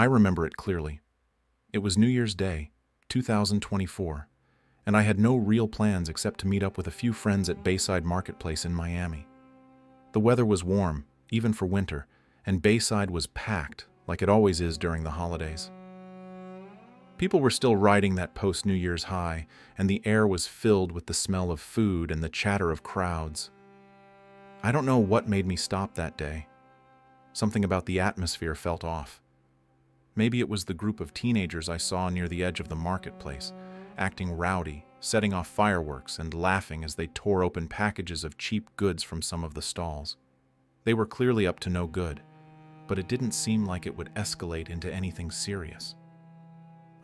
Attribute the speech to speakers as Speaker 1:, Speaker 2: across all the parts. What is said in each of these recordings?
Speaker 1: I remember it clearly. It was New Year's Day, 2024, and I had no real plans except to meet up with a few friends at Bayside Marketplace in Miami. The weather was warm, even for winter, and Bayside was packed, like it always is during the holidays. People were still riding that post-New Year's high, and the air was filled with the smell of food and the chatter of crowds. I don't know what made me stop that day. Something about the atmosphere felt off. Maybe it was the group of teenagers I saw near the edge of the marketplace, acting rowdy, setting off fireworks and laughing as they tore open packages of cheap goods from some of the stalls. They were clearly up to no good, but it didn't seem like it would escalate into anything serious.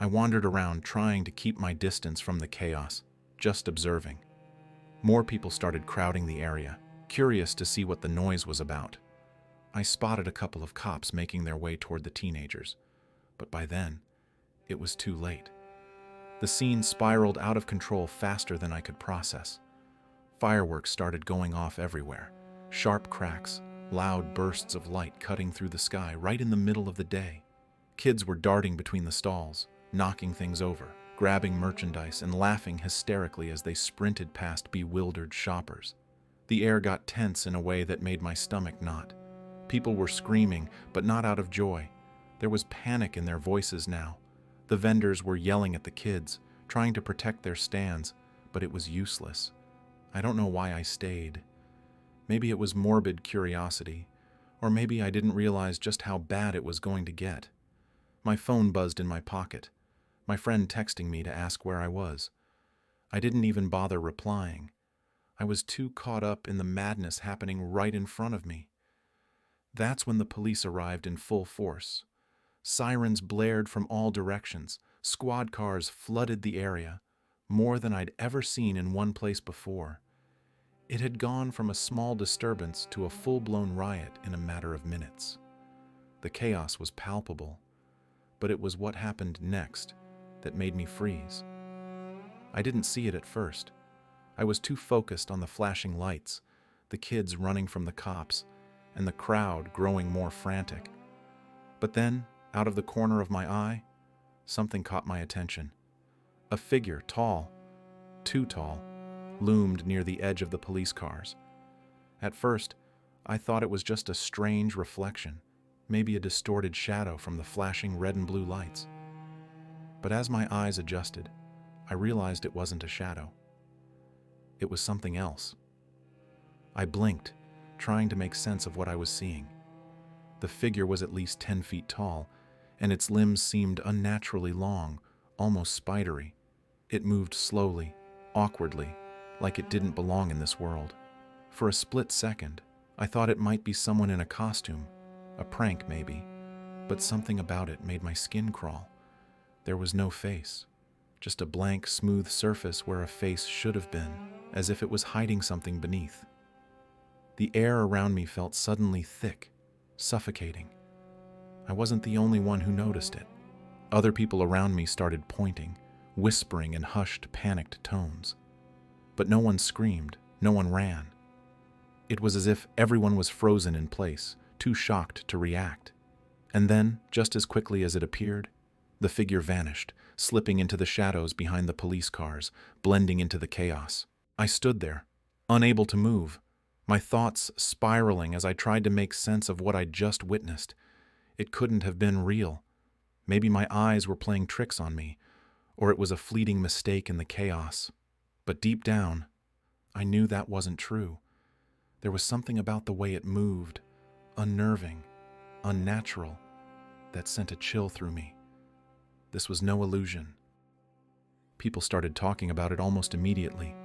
Speaker 1: I wandered around trying to keep my distance from the chaos, just observing. More people started crowding the area, curious to see what the noise was about. I spotted a couple of cops making their way toward the teenagers, but by then, it was too late. The scene spiraled out of control faster than I could process. Fireworks started going off everywhere, sharp cracks, loud bursts of light cutting through the sky right in the middle of the day. Kids were darting between the stalls, knocking things over, grabbing merchandise, and laughing hysterically as they sprinted past bewildered shoppers. The air got tense in a way that made my stomach knot. People were screaming, but not out of joy. There was panic in their voices now. The vendors were yelling at the kids, trying to protect their stands, but it was useless. I don't know why I stayed. Maybe it was morbid curiosity, or maybe I didn't realize just how bad it was going to get. My phone buzzed in my pocket, my friend texting me to ask where I was. I didn't even bother replying. I was too caught up in the madness happening right in front of me. That's when the police arrived in full force. Sirens blared from all directions. Squad cars flooded the area, more than I'd ever seen in one place before. It had gone from a small disturbance to a full-blown riot in a matter of minutes. The chaos was palpable, but it was what happened next that made me freeze. I didn't see it at first. I was too focused on the flashing lights, the kids running from the cops, and the crowd growing more frantic. But then, out of the corner of my eye, something caught my attention. A figure, tall, too tall, loomed near the edge of the police cars. At first, I thought it was just a strange reflection, maybe a distorted shadow from the flashing red and blue lights. But as my eyes adjusted, I realized it wasn't a shadow. It was something else. I blinked, trying to make sense of what I was seeing. The figure was at least 10 feet tall, and its limbs seemed unnaturally long, almost spidery. It moved slowly, awkwardly, like it didn't belong in this world. For a split second, I thought it might be someone in a costume, a prank maybe, but something about it made my skin crawl. There was no face, just a blank, smooth surface where a face should have been, as if it was hiding something beneath. The air around me felt suddenly thick, suffocating. I wasn't the only one who noticed it. Other people around me started pointing, whispering in hushed, panicked tones. But no one screamed, no one ran. It was as if everyone was frozen in place, too shocked to react. And then, just as quickly as it appeared, the figure vanished, slipping into the shadows behind the police cars, blending into the chaos. I stood there, unable to move, my thoughts spiraling as I tried to make sense of what I'd just witnessed. It couldn't have been real. Maybe my eyes were playing tricks on me, or it was a fleeting mistake in the chaos. But deep down, I knew that wasn't true. There was something about the way it moved, unnerving, unnatural, that sent a chill through me. This was no illusion. People started talking about it almost immediately.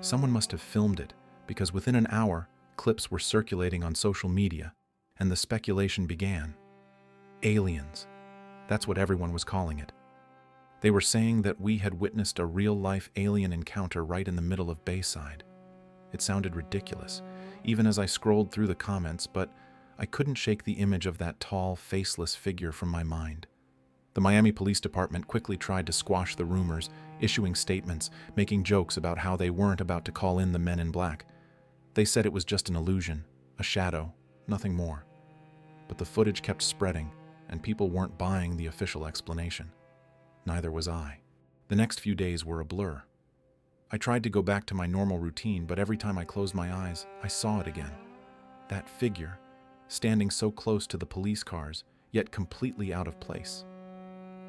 Speaker 1: Someone must have filmed it, because within an hour, clips were circulating on social media, and the speculation began. Aliens. That's what everyone was calling it. They were saying that we had witnessed a real-life alien encounter right in the middle of Bayside. It sounded ridiculous, even as I scrolled through the comments, but I couldn't shake the image of that tall, faceless figure from my mind. The Miami Police Department quickly tried to squash the rumors, issuing statements, making jokes about how they weren't about to call in the men in black. They said it was just an illusion, a shadow, nothing more. But the footage kept spreading, and people weren't buying the official explanation. Neither was I. The next few days were a blur. I tried to go back to my normal routine, but every time I closed my eyes, I saw it again. That figure, standing so close to the police cars, yet completely out of place.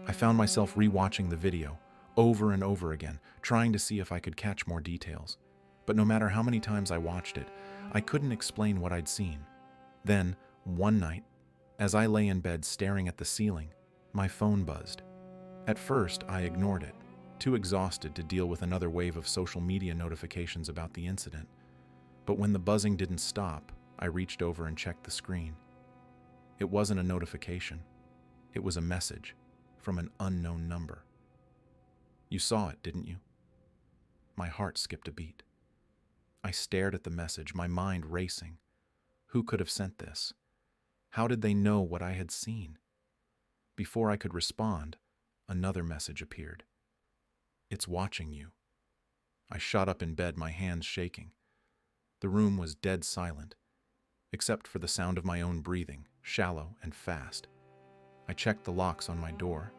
Speaker 1: I found myself rewatching the video over and over again, trying to see if I could catch more details. But no matter how many times I watched it, I couldn't explain what I'd seen. Then, one night, as I lay in bed staring at the ceiling, my phone buzzed. At first, I ignored it, too exhausted to deal with another wave of social media notifications about the incident. But when the buzzing didn't stop, I reached over and checked the screen. It wasn't a notification. It was a message from an unknown number. You saw it, didn't you? My heart skipped a beat. I stared at the message, my mind racing. Who could have sent this? How did they know what I had seen? Before I could respond, another message appeared. It's watching you. I shot up in bed, my hands shaking. The room was dead silent, except for the sound of my own breathing, shallow and fast. I checked the locks on my door,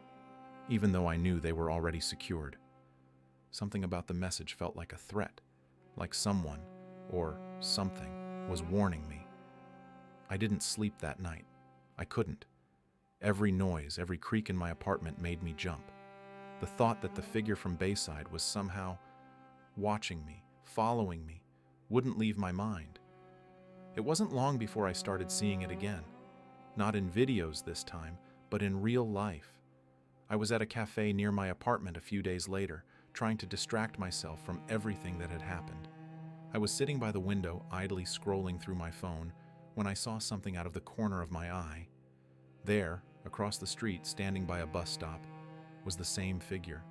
Speaker 1: even though I knew they were already secured. Something about the message felt like a threat, like someone, or something, was warning me. I didn't sleep that night. I couldn't. Every noise, every creak in my apartment made me jump. The thought that the figure from Bayside was somehow watching me, following me, wouldn't leave my mind. It wasn't long before I started seeing it again. Not in videos this time, but in real life. I was at a cafe near my apartment a few days later, trying to distract myself from everything that had happened. I was sitting by the window, idly scrolling through my phone, when I saw something out of the corner of my eye. There, across the street, standing by a bus stop, was the same figure.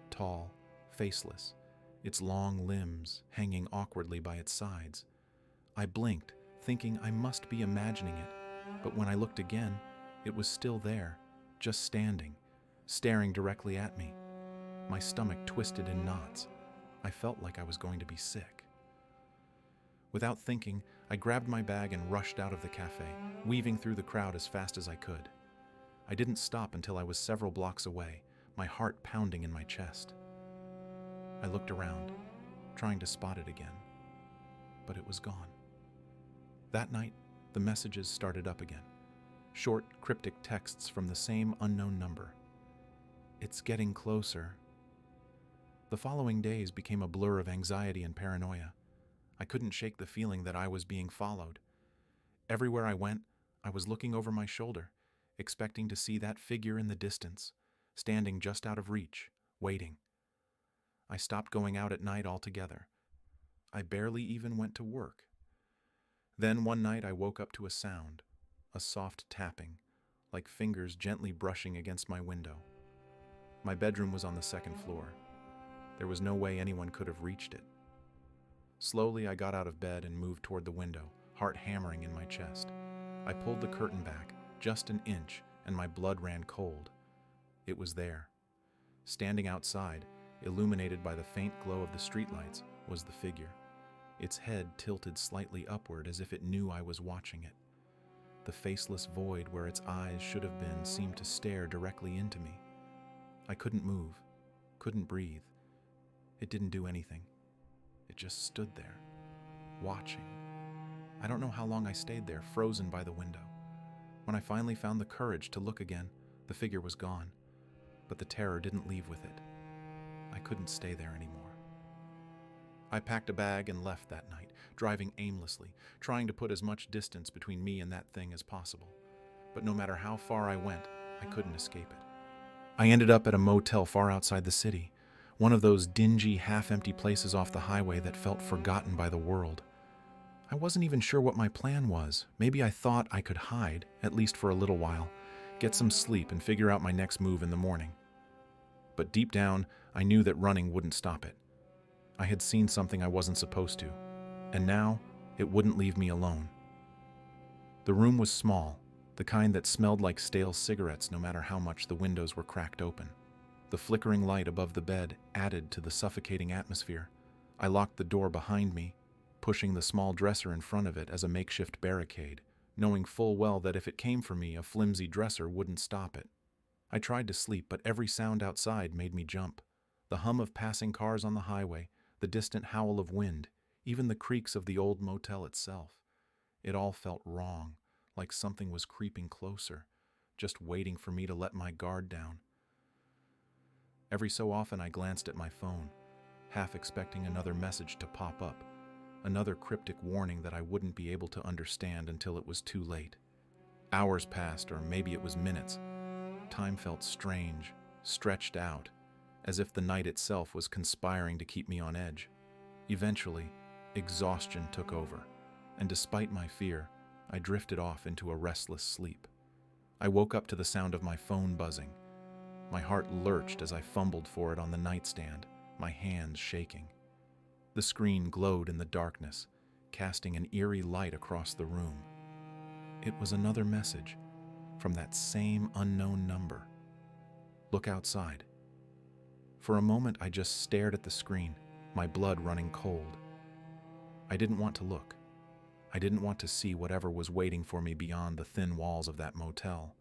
Speaker 1: Tall, faceless, its long limbs hanging awkwardly by its sides. I blinked, thinking I must be imagining it, but when I looked again, it was still there, just standing, staring directly at me. My stomach twisted in knots. I felt like I was going to be sick. Without thinking, I grabbed my bag and rushed out of the cafe, weaving through the crowd as fast as I could. I didn't stop until I was several blocks away, my heart pounding in my chest. I looked around, trying to spot it again, but it was gone. That night, the messages started up again. Short, cryptic texts from the same unknown number. It's getting closer. The following days became a blur of anxiety and paranoia. I couldn't shake the feeling that I was being followed. Everywhere I went, I was looking over my shoulder, expecting to see that figure in the distance, standing just out of reach, waiting. I stopped going out at night altogether. I barely even went to work. Then one night I woke up to a sound, a soft tapping, like fingers gently brushing against my window. My bedroom was on the second floor. There was no way anyone could have reached it. Slowly, I got out of bed and moved toward the window, heart hammering in my chest. I pulled the curtain back, just an inch, and my blood ran cold. It was there. Standing outside, illuminated by the faint glow of the streetlights, was the figure. Its head tilted slightly upward as if it knew I was watching it. The faceless void where its eyes should have been seemed to stare directly into me. I couldn't move, couldn't breathe. It didn't do anything. It just stood there, watching. I don't know how long I stayed there, frozen by the window. When I finally found the courage to look again, the figure was gone, but the terror didn't leave with it. I couldn't stay there anymore. I packed a bag and left that night, driving aimlessly, trying to put as much distance between me and that thing as possible. But no matter how far I went, I couldn't escape it. I ended up at a motel far outside the city, one of those dingy, half-empty places off the highway that felt forgotten by the world. I wasn't even sure what my plan was. Maybe I thought I could hide, at least for a little while, get some sleep and figure out my next move in the morning. But deep down, I knew that running wouldn't stop it. I had seen something I wasn't supposed to, and now it wouldn't leave me alone. The room was small, the kind that smelled like stale cigarettes no matter how much the windows were cracked open. The flickering light above the bed added to the suffocating atmosphere. I locked the door behind me, pushing the small dresser in front of it as a makeshift barricade, knowing full well that if it came for me, a flimsy dresser wouldn't stop it. I tried to sleep, but every sound outside made me jump. The hum of passing cars on the highway, the distant howl of wind, even the creaks of the old motel itself. It all felt wrong, like something was creeping closer, just waiting for me to let my guard down. Every so often I glanced at my phone, half expecting another message to pop up, another cryptic warning that I wouldn't be able to understand until it was too late. Hours passed, or maybe it was minutes. Time felt strange, stretched out, as if the night itself was conspiring to keep me on edge. Eventually, exhaustion took over, and despite my fear, I drifted off into a restless sleep. I woke up to the sound of my phone buzzing. My heart lurched as I fumbled for it on the nightstand, my hands shaking. The screen glowed in the darkness, casting an eerie light across the room. It was another message from that same unknown number. Look outside. For a moment, I just stared at the screen, my blood running cold. I didn't want to look. I didn't want to see whatever was waiting for me beyond the thin walls of that motel.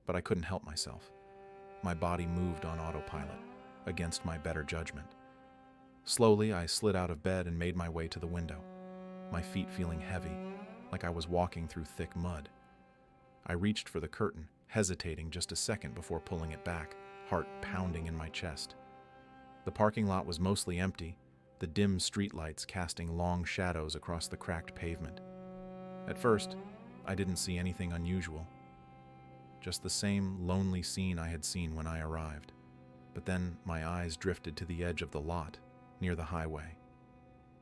Speaker 1: But I couldn't help myself. My body moved on autopilot, against my better judgment. Slowly, I slid out of bed and made my way to the window, my feet feeling heavy, like I was walking through thick mud. I reached for the curtain, hesitating just a second before pulling it back, heart pounding in my chest. The parking lot was mostly empty, the dim streetlights casting long shadows across the cracked pavement. At first, I didn't see anything unusual, just the same lonely scene I had seen when I arrived. But then my eyes drifted to the edge of the lot, near the highway.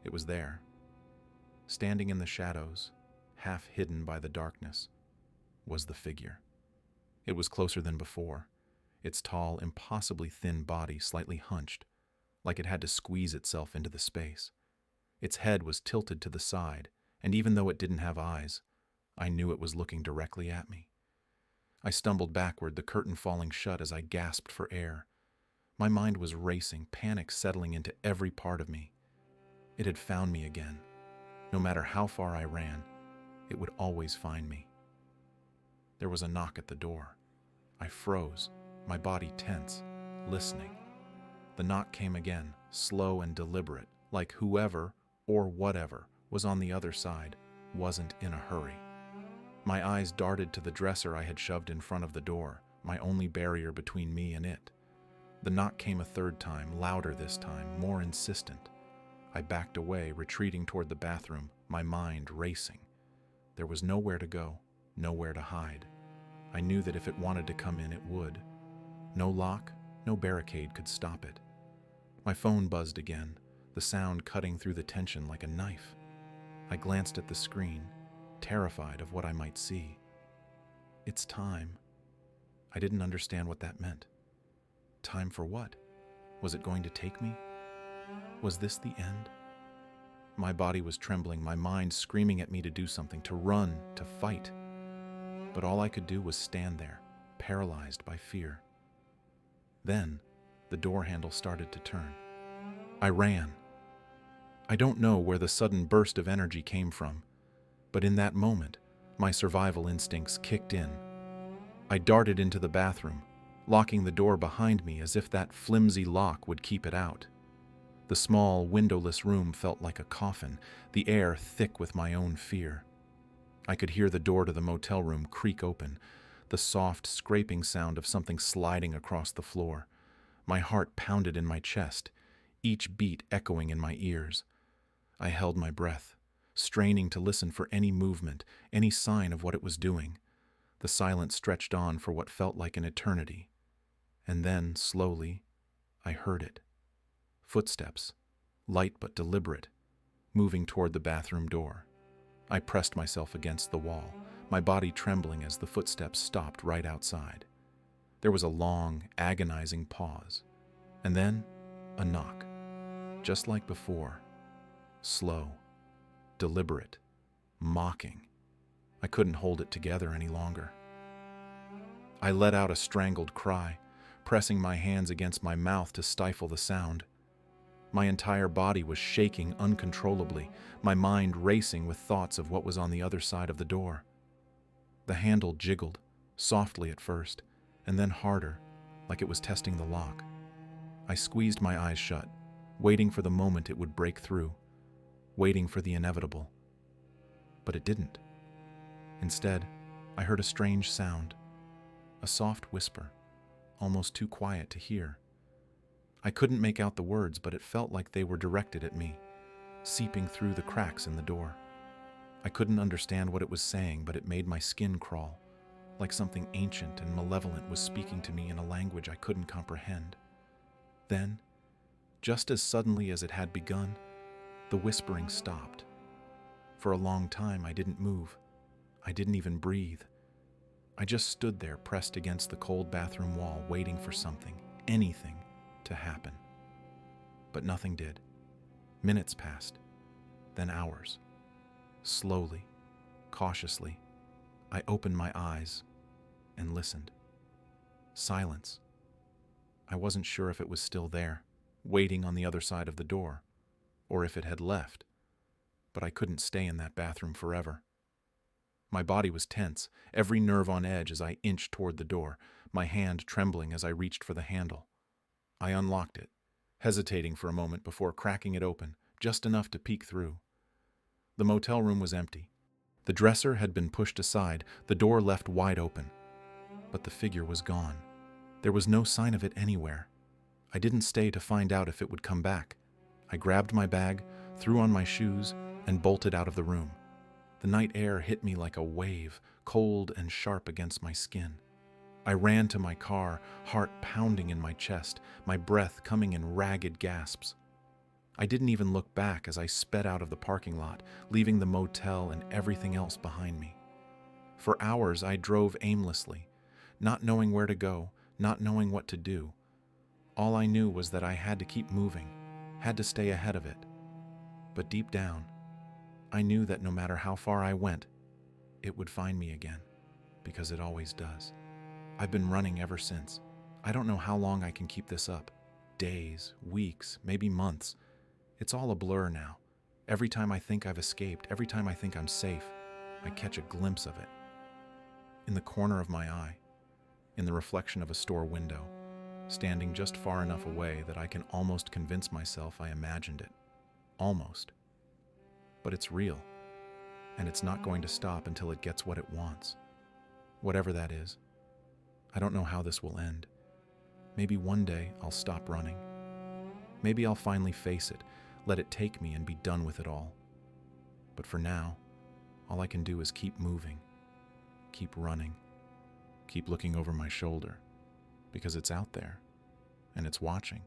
Speaker 1: It was there, standing in the shadows, half hidden by the darkness, was the figure. It was closer than before, its tall, impossibly thin body slightly hunched, like it had to squeeze itself into the space. Its head was tilted to the side, and even though it didn't have eyes, I knew it was looking directly at me. I stumbled backward, the curtain falling shut as I gasped for air. My mind was racing, panic settling into every part of me. It had found me again. No matter how far I ran, it would always find me. There was a knock at the door. I froze, my body tense, listening. The knock came again, slow and deliberate, like whoever or whatever was on the other side wasn't in a hurry. My eyes darted to the dresser I had shoved in front of the door, my only barrier between me and it. The knock came a third time, louder this time, more insistent. I backed away, retreating toward the bathroom, my mind racing. There was nowhere to go, nowhere to hide. I knew that if it wanted to come in, it would. No lock, no barricade could stop it. My phone buzzed again, the sound cutting through the tension like a knife. I glanced at the screen, terrified of what I might see. It's time. I didn't understand what that meant. Time for what? Was it going to take me? Was this the end? My body was trembling, my mind screaming at me to do something, to run, to fight. But all I could do was stand there, paralyzed by fear. Then, the door handle started to turn. I ran. I don't know where the sudden burst of energy came from, but in that moment, my survival instincts kicked in. I darted into the bathroom, locking the door behind me as if that flimsy lock would keep it out. The small, windowless room felt like a coffin, the air thick with my own fear. I could hear the door to the motel room creak open, the soft, scraping sound of something sliding across the floor. My heart pounded in my chest, each beat echoing in my ears. I held my breath, straining to listen for any movement, any sign of what it was doing. The silence stretched on for what felt like an eternity. And then, slowly, I heard it. Footsteps, light but deliberate, moving toward the bathroom door. I pressed myself against the wall, my body trembling as the footsteps stopped right outside. There was a long, agonizing pause, and then a knock, just like before, slow, deliberate, mocking. I couldn't hold it together any longer. I let out a strangled cry, pressing my hands against my mouth to stifle the sound. My entire body was shaking uncontrollably, my mind racing with thoughts of what was on the other side of the door. The handle jiggled, softly at first, and then harder, like it was testing the lock. I squeezed my eyes shut, waiting for the moment it would break through, waiting for the inevitable. But it didn't. Instead, I heard a strange sound, a soft whisper, almost too quiet to hear. I couldn't make out the words, but it felt like they were directed at me, seeping through the cracks in the door. I couldn't understand what it was saying, but it made my skin crawl, like something ancient and malevolent was speaking to me in a language I couldn't comprehend. Then, just as suddenly as it had begun, the whispering stopped. For a long time, I didn't move. I didn't even breathe. I just stood there, pressed against the cold bathroom wall, waiting for something, anything, to happen. But nothing did. Minutes passed, then hours. Slowly, cautiously, I opened my eyes and listened. Silence. I wasn't sure if it was still there, waiting on the other side of the door, or if it had left, but I couldn't stay in that bathroom forever. My body was tense, every nerve on edge as I inched toward the door, my hand trembling as I reached for the handle. I unlocked it, hesitating for a moment before cracking it open, just enough to peek through. The motel room was empty. The dresser had been pushed aside, the door left wide open. But the figure was gone. There was no sign of it anywhere. I didn't stay to find out if it would come back. I grabbed my bag, threw on my shoes, and bolted out of the room. The night air hit me like a wave, cold and sharp against my skin. I ran to my car, heart pounding in my chest, my breath coming in ragged gasps. I didn't even look back as I sped out of the parking lot, leaving the motel and everything else behind me. For hours I drove aimlessly, not knowing where to go, not knowing what to do. All I knew was that I had to keep moving, had to stay ahead of it. But deep down, I knew that no matter how far I went, it would find me again, because it always does. I've been running ever since. I don't know how long I can keep this up. Days, weeks, maybe months. It's all a blur now. Every time I think I've escaped, every time I think I'm safe, I catch a glimpse of it. In the corner of my eye, in the reflection of a store window, standing just far enough away that I can almost convince myself I imagined it. Almost. But it's real, and it's not going to stop until it gets what it wants. Whatever that is. I don't know how this will end. Maybe one day I'll stop running. Maybe I'll finally face it, let it take me and be done with it all. But for now, all I can do is keep moving, keep running, keep looking over my shoulder, because it's out there, and it's watching.